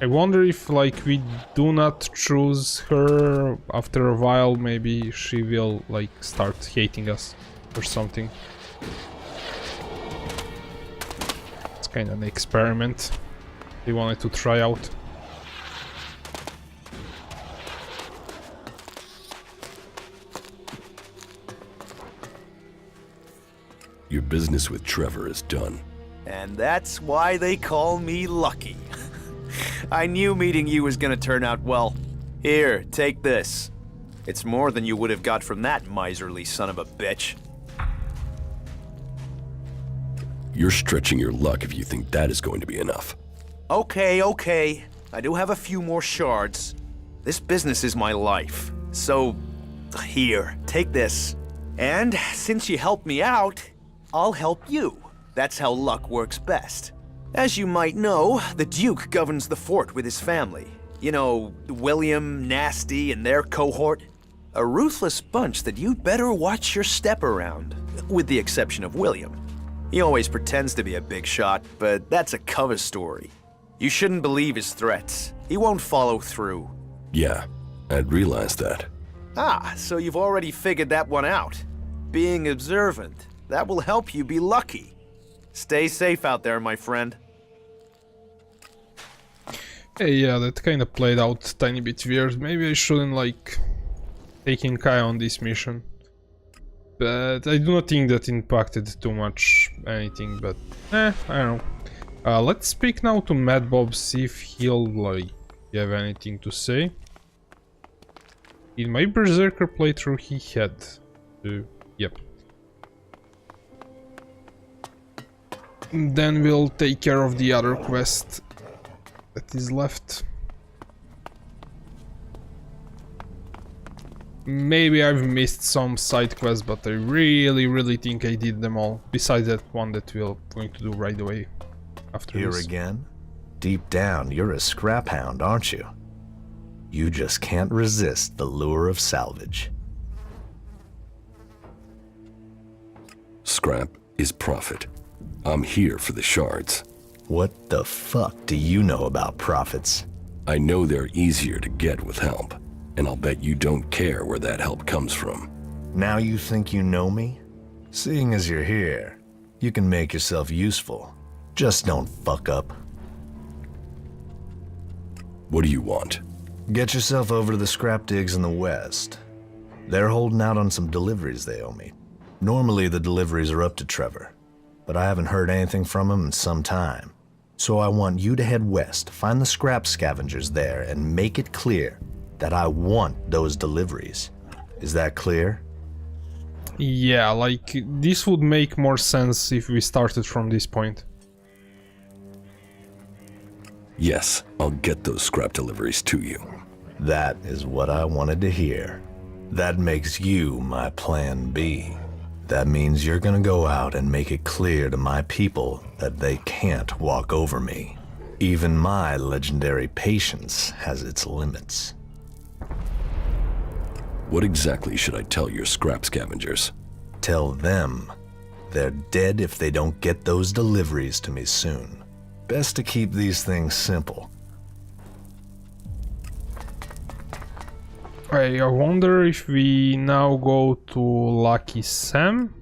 I wonder if like we do not choose her, after a while maybe she will like start hating us or something. It's kind of an experiment we wanted to try out. Your business with Trevor is done. And that's why they call me lucky. I knew meeting you was gonna turn out well. Here, take this. It's more than you would have got from that miserly son of a bitch. You're stretching your luck if you think that is going to be enough. Okay. I do have a few more shards. This business is my life. So, here, take this. And since you helped me out, I'll help you. That's how luck works best. As you might know, the Duke governs the fort with his family. You know, William, Nasty, and their cohort. A ruthless bunch that you'd better watch your step around, with the exception of William. He always pretends to be a big shot, but that's a cover story. You shouldn't believe his threats. He won't follow through. Yeah, I'd realized that. Ah, so you've already figured that one out. Being observant, that will help you be lucky. Stay safe out there, my friend. Hey, yeah, that kind of played out tiny bit weird. Maybe I shouldn't, like, taking Kai on this mission. But I do not think that impacted too much anything, but I don't know. Let's speak now to Mad Bob, see if he'll, like, have anything to say. In my Berserker playthrough he had to... Yep. Then we'll take care of the other quest that is left. Maybe I've missed some side quests, but I really think I did them all. Besides that one that we're going to do right away after Here this. again? Deep down, you're a scrap hound, aren't you? You just can't resist the lure of salvage. Scrap is profit. I'm here for the shards. What the fuck do you know about profits? I know they're easier to get with help, and I'll bet you don't care where that help comes from. Now you think you know me? Seeing as you're here, you can make yourself useful. Just don't fuck up. What do you want? Get yourself over to the scrap digs in the west. They're holding out on some deliveries they owe me. Normally the deliveries are up to Trevor, but I haven't heard anything from him in some time. So I want you to head west, find the scrap scavengers there, and make it clear that I want those deliveries. Is that clear? Yeah, like, this would make more sense if we started from this point. Yes, I'll get those scrap deliveries to you. That is what I wanted to hear. That makes you my plan B. That means you're gonna go out and make it clear to my people that they can't walk over me. Even my legendary patience has its limits. What exactly should I tell your scrap scavengers? Tell them they're dead if they don't get those deliveries to me soon. Best to keep these things simple. I wonder if we now go to Lucky Sam.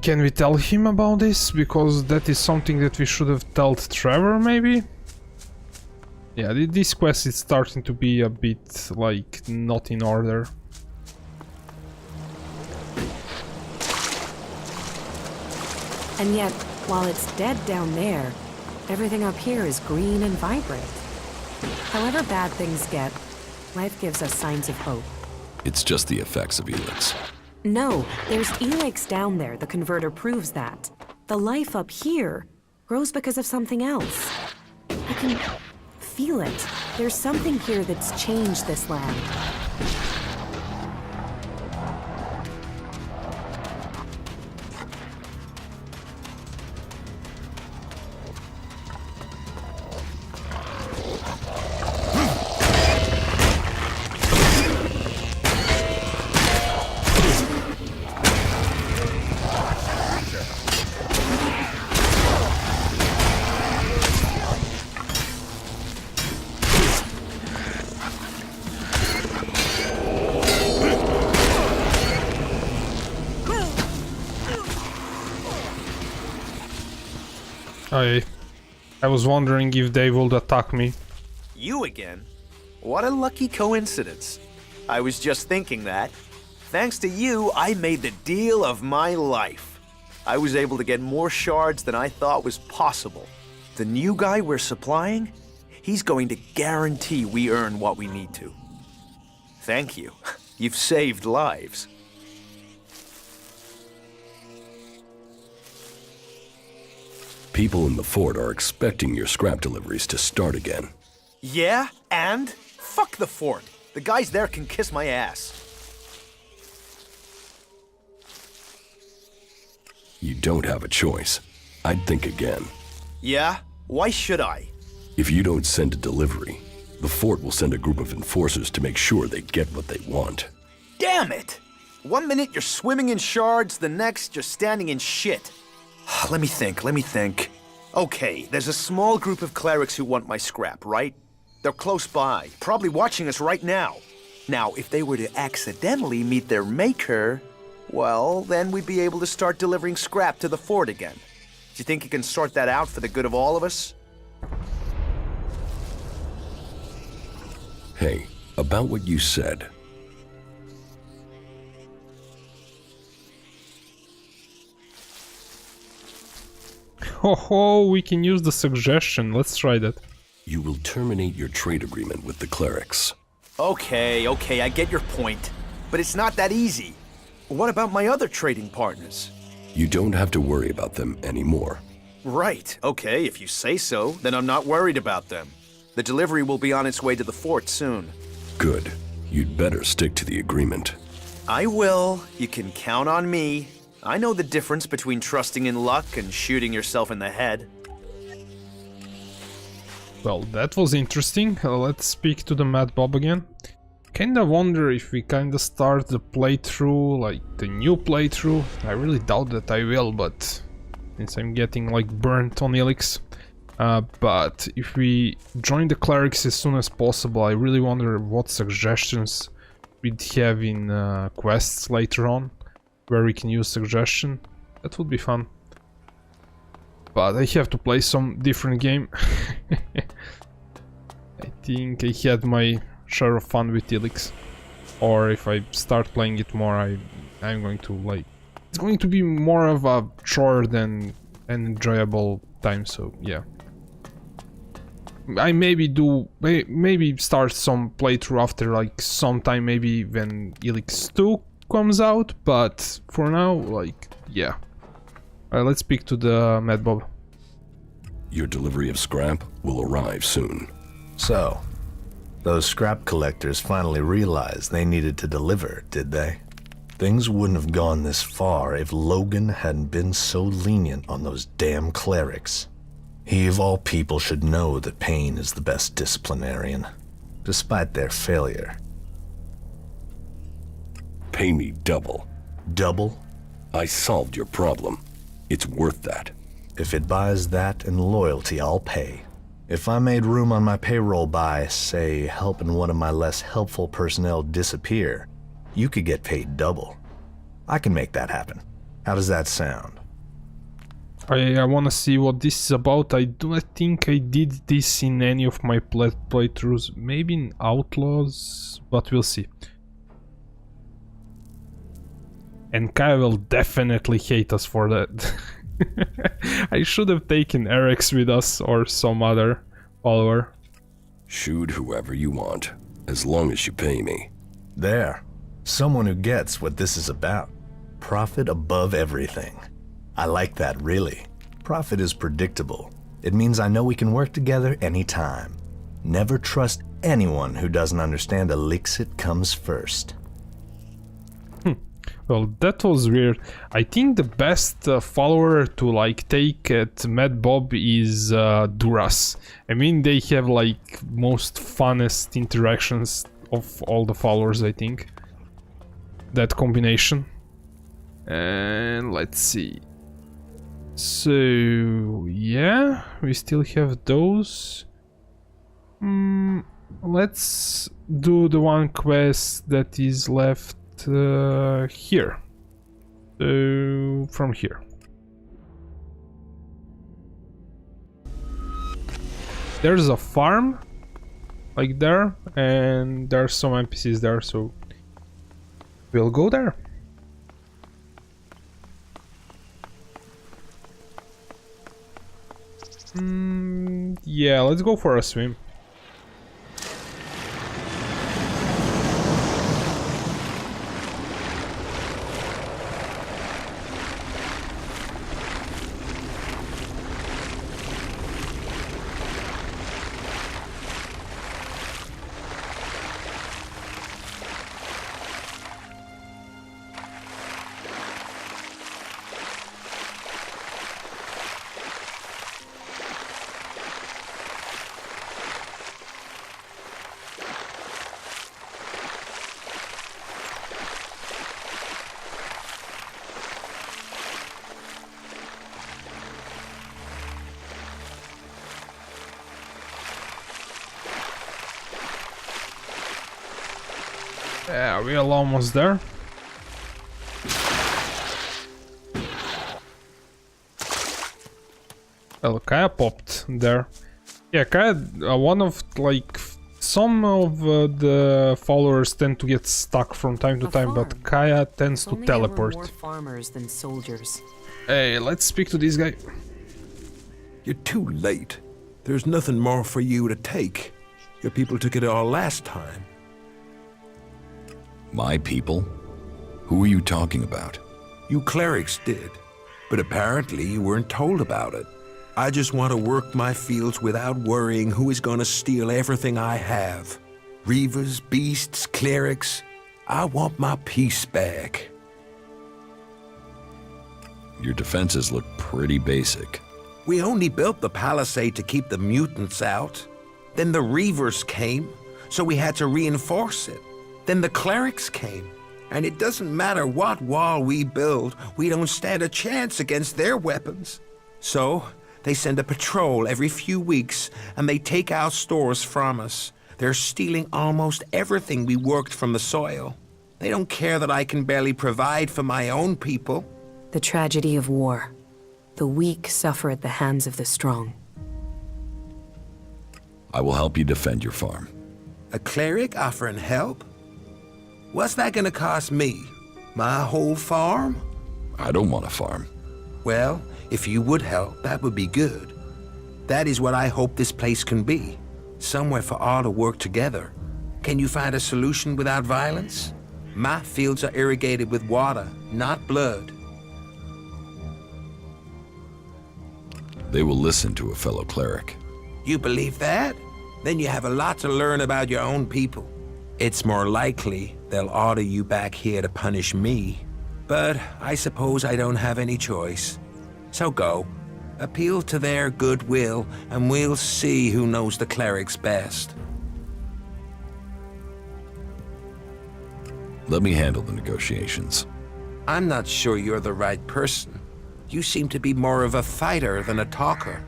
Can we tell him about this? Because that is something that we should have told Trevor, maybe? Yeah, this quest is starting to be a bit, like, not in order. And yet, while it's dead down there, everything up here is green and vibrant. However bad things get, life gives us signs of hope. It's just the effects of ELEX. No, there's ELEX down there. The converter proves that. The life up here grows because of something else. I can feel it. There's something here that's changed this land. I was wondering if they would attack me. You again? What a lucky coincidence. I was just thinking that. Thanks to you, I made the deal of my life. I was able to get more shards than I thought was possible. The new guy we're supplying, he's going to guarantee we earn what we need to. Thank you. You've saved lives. People in the fort are expecting your scrap deliveries to start again. Yeah, and? Fuck the fort. The guys there can kiss my ass. You don't have a choice. I'd think again. Yeah? Why should I? If you don't send a delivery, the fort will send a group of enforcers to make sure they get what they want. Damn it! 1 minute you're swimming in shards, the next you're standing in shit. Let me think. Okay, there's a small group of clerics who want my scrap, right? They're close by, probably watching us right now. Now, if they were to accidentally meet their maker, well, then we'd be able to start delivering scrap to the fort again. Do you think you can sort that out for the good of all of us? Hey, about what you said. Ho, we can use the suggestion. Let's try that. You will terminate your trade agreement with the clerics. Okay, I get your point. But it's not that easy. What about my other trading partners? You don't have to worry about them anymore. Right, okay, if you say so, then I'm not worried about them. The delivery will be on its way to the fort soon. Good. You'd better stick to the agreement. I will. You can count on me. I know the difference between trusting in luck and shooting yourself in the head. Well, that was interesting. Let's speak to the Mad Bob again. Kinda wonder if we kinda start the playthrough, like the new playthrough. I really doubt that I will, but since I'm getting like burnt on ELEX. But if we join the clerics as soon as possible, I really wonder what suggestions we'd have in quests later on, where we can use suggestion. That would be fun. But I have to play some different game. I think I had my share of fun with ELEX. Or if I start playing it more, I'm going to like... It's going to be more of a chore than an enjoyable time, so yeah. I maybe start some playthrough after like sometime, maybe when ELEX 2 comes out, but for now, like, yeah. Let's speak to the Mad Bob. Your delivery of scrap will arrive soon. So, those scrap collectors finally realized they needed to deliver, did they? Things wouldn't have gone this far if Logan hadn't been so lenient on those damn clerics. He of all people should know that pain is the best disciplinarian, despite their failure. Pay me double. Double? I solved your problem. It's worth that. If it buys that and loyalty, I'll pay. If I made room on my payroll by, say, helping one of my less helpful personnel disappear, you could get paid double. I can make that happen. How does that sound? I want to see what this is about. I do not think I did this in any of my playthroughs. Maybe in Outlaws, but we'll see. And Kai will definitely hate us for that. I should have taken Eric's with us or some other follower. Shoot whoever you want, as long as you pay me. There. Someone who gets what this is about. Profit above everything. I like that, really. Profit is predictable. It means I know we can work together anytime. Never trust anyone who doesn't understand Elixit comes first. Well, that was weird. I think the best follower to like take at Mad Bob is Duras. I mean, they have like most funnest interactions of all the followers, I think. That combination. And let's see. So, yeah, we still have those. Let's do the one quest that is left here. So, from here. There's a farm, like there, and there's some NPCs there, so we'll go there. Yeah, let's go for a swim. Yeah, we're almost there. Well, Kaya popped there. Yeah, Kaya, one of, like, some of the followers tend to get stuck from time to time, but Kaya tends to teleport. More farmers than soldiers. Hey, let's speak to this guy. You're too late. There's nothing more for you to take. Your people took it all last time. My people? Who are you talking about? You clerics did, but apparently you weren't told about it. I just want to work my fields without worrying who is going to steal everything I have. Reavers, beasts, clerics. I want my peace back. Your defenses look pretty basic. We only built the palisade to keep the mutants out. Then the Reavers came, so we had to reinforce it. Then the clerics came, and it doesn't matter what wall we build, we don't stand a chance against their weapons. So, they send a patrol every few weeks, and they take our stores from us. They're stealing almost everything we worked from the soil. They don't care that I can barely provide for my own people. The tragedy of war. The weak suffer at the hands of the strong. I will help you defend your farm. A cleric offering help? What's that gonna cost me? My whole farm? I don't want a farm. Well, if you would help, that would be good. That is what I hope this place can be. Somewhere for all to work together. Can you find a solution without violence? My fields are irrigated with water, not blood. They will listen to a fellow cleric. You believe that? Then you have a lot to learn about your own people. It's more likely they'll order you back here to punish me. But I suppose I don't have any choice. So go. Appeal to their goodwill, and we'll see who knows the clerics best. Let me handle the negotiations. I'm not sure you're the right person. You seem to be more of a fighter than a talker.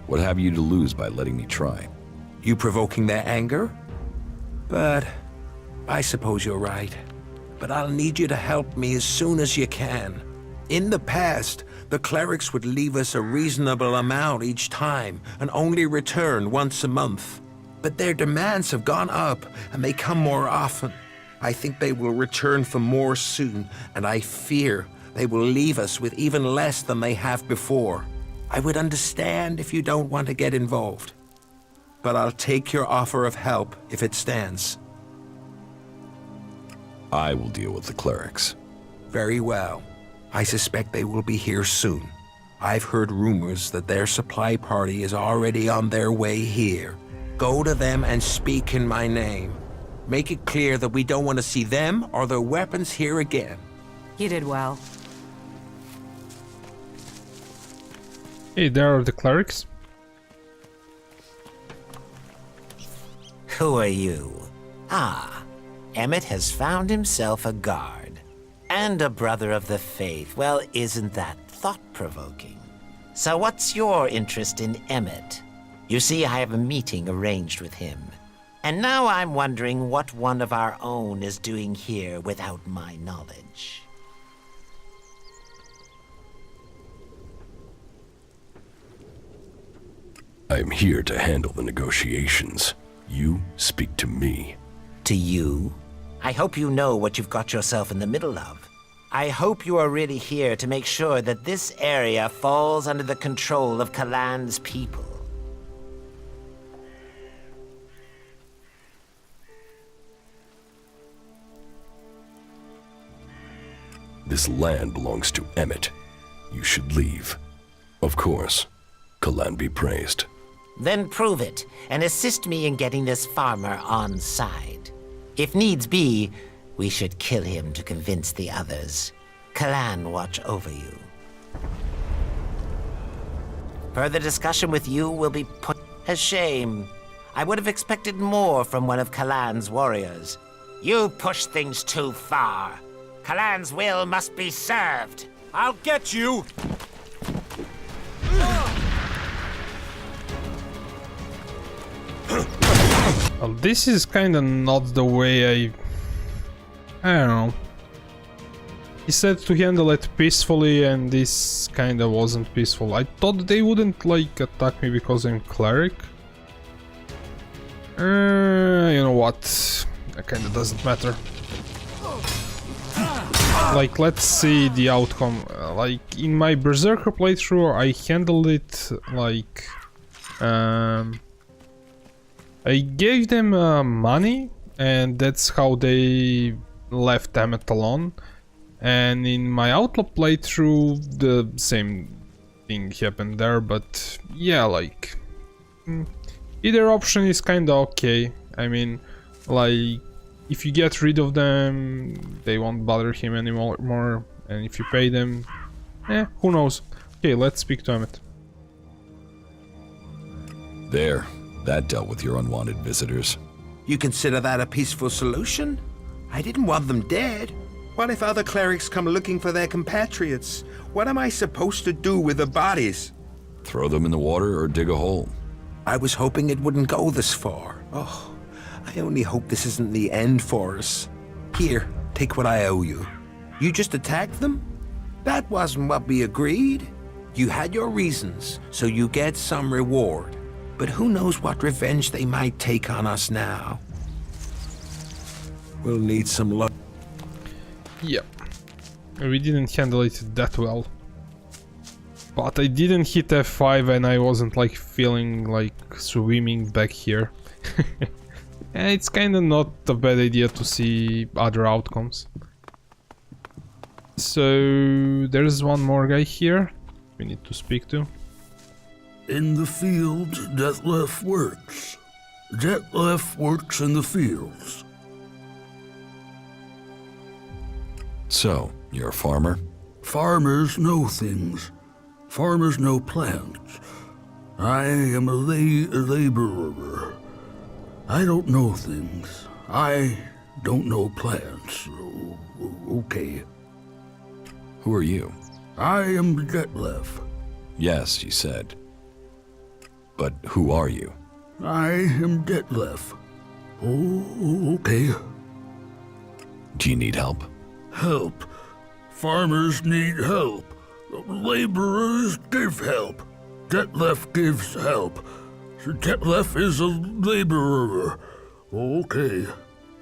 What have you to lose by letting me try? You provoking their anger? But I suppose you're right. But I'll need you to help me as soon as you can. In the past, the clerics would leave us a reasonable amount each time and only return once a month. But their demands have gone up and they come more often. I think they will return for more soon, and I fear they will leave us with even less than they have before. I would understand if you don't want to get involved. But I'll take your offer of help if it stands. I will deal with the clerics. Very well. I suspect they will be here soon. I've heard rumors that their supply party is already on their way here. Go to them and speak in my name. Make it clear that we don't want to see them or their weapons here again. You did well. Hey, there are the clerics. Who are you? Ah, Emmett has found himself a guard. And a brother of the faith. Well, isn't that thought-provoking? So what's your interest in Emmett? You see, I have a meeting arranged with him. And now I'm wondering what one of our own is doing here without my knowledge. I am here to handle the negotiations. You speak to me. To you? I hope you know what you've got yourself in the middle of. I hope you are really here to make sure that this area falls under the control of Kalan's people. This land belongs to Emmett. You should leave. Of course. Kalan be praised. Then prove it, and assist me in getting this farmer on side. If needs be, we should kill him to convince the others. Kalan watch over you. Further discussion with you will be put a shame. I would have expected more from one of Kalan's warriors. You push things too far. Kalan's will must be served. I'll get you! Well, this is kinda not the way I don't know. He said to handle it peacefully, and this kinda wasn't peaceful. I thought they wouldn't, like, attack me because I'm Cleric. You know what? That kinda doesn't matter. Like, let's see the outcome. Like, in my Berserker playthrough, I handled it like... I gave them money, and that's how they left Emmet alone. And in my Outlaw playthrough, the same thing happened there, but yeah, like... either option is kinda okay. I mean, like, if you get rid of them, they won't bother him anymore, and if you pay them, who knows. Okay, let's speak to Emmet. There, that dealt with your unwanted visitors. You consider that a peaceful solution? I didn't want them dead. What if other clerics come looking for their compatriots? What am I supposed to do with the bodies? Throw them in the water or dig a hole. I was hoping it wouldn't go this far. Oh, I only hope this isn't the end for us. Here, take what I owe you. You just attacked them? That wasn't what we agreed. You had your reasons, so you get some reward. But who knows what revenge they might take on us now. We'll need some luck. Yep. We didn't handle it that well. But I didn't hit F5 and I wasn't like feeling like swimming back here. And it's kinda not a bad idea to see other outcomes. So there's one more guy here we need to speak to. In the fields, Detlef works. Detlef works in the fields. So, you're a farmer? Farmers know things. Farmers know plants. I am a laborer. I don't know things. I don't know plants. Okay. Who are you? I am Detlef. Yes, you said. But who are you? I am Detlef. Oh, okay. Do you need help? Help. Farmers need help. Laborers give help. Detlef gives help. Detlef is a laborer. Okay.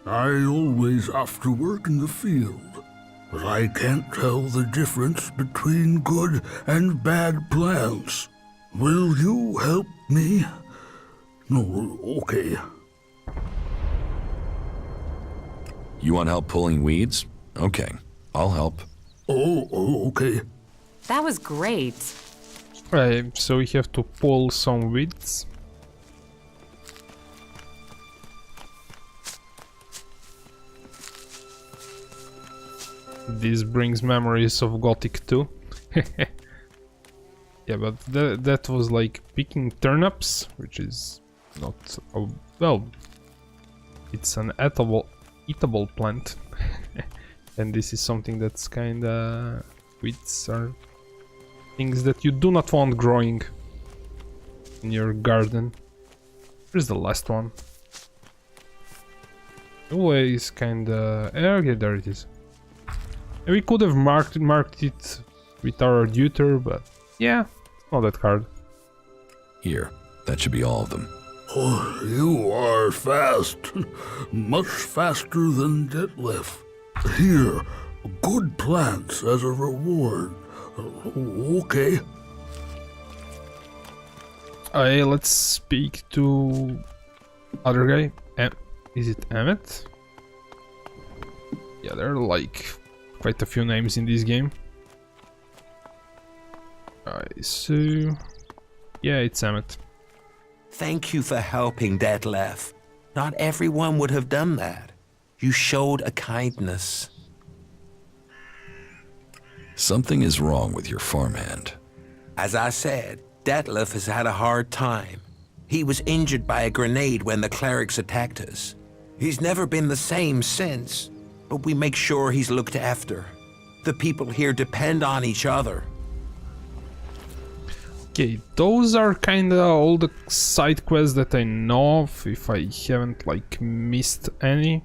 I always have to work in the field, but I can't tell the difference between good and bad plants. Will you help me? No, okay. You want help pulling weeds? Okay, I'll help. Oh, okay. That was great. Right, so we have to pull some weeds. This brings memories of Gothic 2. Yeah, but that was like picking turnips, which is not well. It's an eatable plant, and this is something that's kinda weeds are things that you do not want growing in your garden. Here's the last one. Always kinda okay, there it is. And we could have marked it with our tutor, but yeah, it's not that hard. Here, that should be all of them. Oh, you are fast. Much faster than Detlef. Here, good plants as a reward. Okay. Alright, let's speak to other guy. Is it Emmet? Yeah, there are like quite a few names in this game. Alright, so yeah, it's Emmet. Thank you for helping, Detlef. Not everyone would have done that. You showed a kindness. Something is wrong with your farmhand. As I said, Detlef has had a hard time. He was injured by a grenade when the clerics attacked us. He's never been the same since, but we make sure he's looked after. The people here depend on each other. Okay, those are kinda all the side quests that I know of, if I haven't like missed any.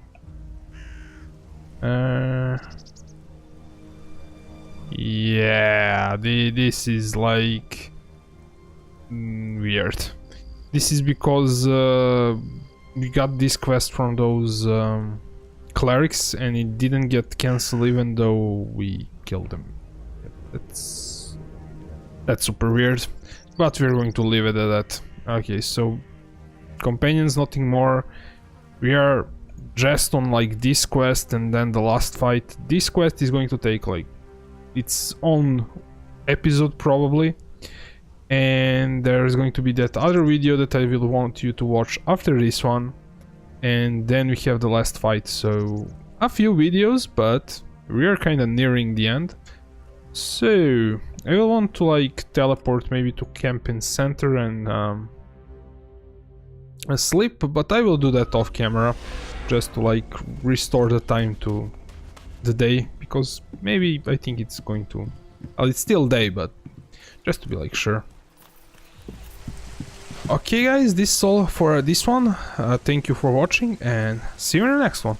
Yeah, this is like weird. This is because we got this quest from those clerics and it didn't get cancelled even though we killed them. That's super weird, but we're going to leave it at that. Okay, so companions, nothing more. We are just on like this quest and then the last fight. This quest is going to take like its own episode probably, and there's going to be that other video that I will want you to watch after this one, and then we have the last fight. So a few videos, but we are kind of nearing the end. So I will want to like teleport maybe to camping center and sleep, but I will do that off camera just to like restore the time to the day, because maybe I think it's going to, well, it's still day, but just to be like sure. Okay guys, this is all for this one. Thank you for watching and see you in the next one.